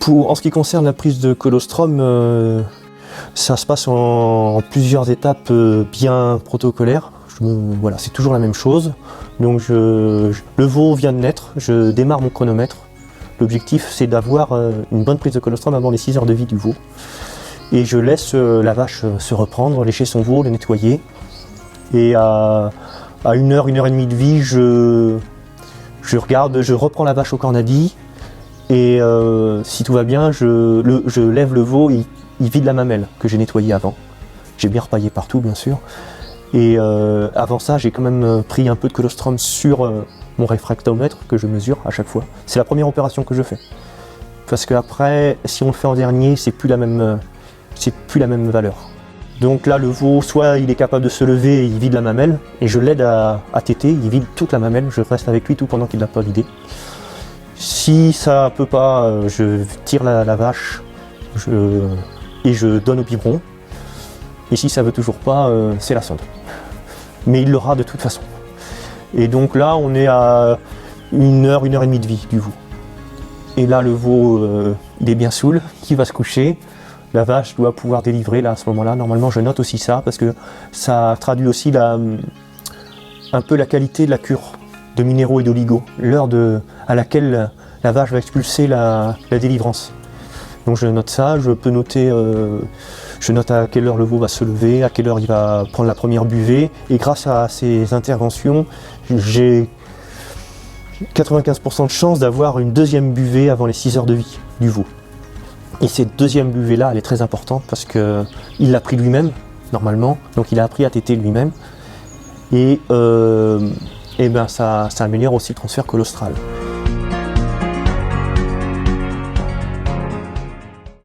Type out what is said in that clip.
En ce qui concerne la prise de colostrum, ça se passe en plusieurs étapes bien protocolaires. Voilà, c'est toujours la même chose. Donc le veau vient de naître, je démarre mon chronomètre. L'objectif c'est d'avoir une bonne prise de colostrum avant les 6 heures de vie du veau. Et je laisse la vache se reprendre, lécher son veau, le nettoyer. Et à 1 heure, 1 heure et demie de vie, je reprends la vache au cornadi. Et si tout va bien, je lève le veau, il vide la mamelle que j'ai nettoyée avant. J'ai bien repaillé partout bien sûr. Et avant ça, j'ai quand même pris un peu de colostrum sur mon réfractomètre que je mesure à chaque fois. C'est la première opération que je fais. Parce qu'après, si on le fait en dernier, c'est plus la même valeur. Donc là, le veau, soit il est capable de se lever et il vide la mamelle, et je l'aide à téter, il vide toute la mamelle, je reste avec lui tout pendant qu'il ne l'a pas vidé. Si ça peut pas, je tire la vache et je donne au biberon. Et si ça veut toujours pas, c'est la sonde. Mais il l'aura de toute façon. Et donc là, on est à 1 heure, 1 heure et demie de vie du veau. Et là, le veau, il est bien saoul, il va se coucher. La vache doit pouvoir délivrer là à ce moment-là. Normalement, je note aussi ça parce que ça traduit aussi un peu la qualité de la cure de minéraux et d'oligo, l'heure à laquelle la vache va expulser la délivrance. Donc je note ça, je peux noter, je note à quelle heure le veau va se lever, à quelle heure il va prendre la première buvée, et grâce à ces interventions, j'ai 95% de chance d'avoir une deuxième buvée avant les 6 heures de vie du veau. Et cette deuxième buvée-là, elle est très importante parce qu'il l'a pris lui-même, normalement, donc il a appris à téter lui-même, et ben ça améliore aussi le transfert colostral.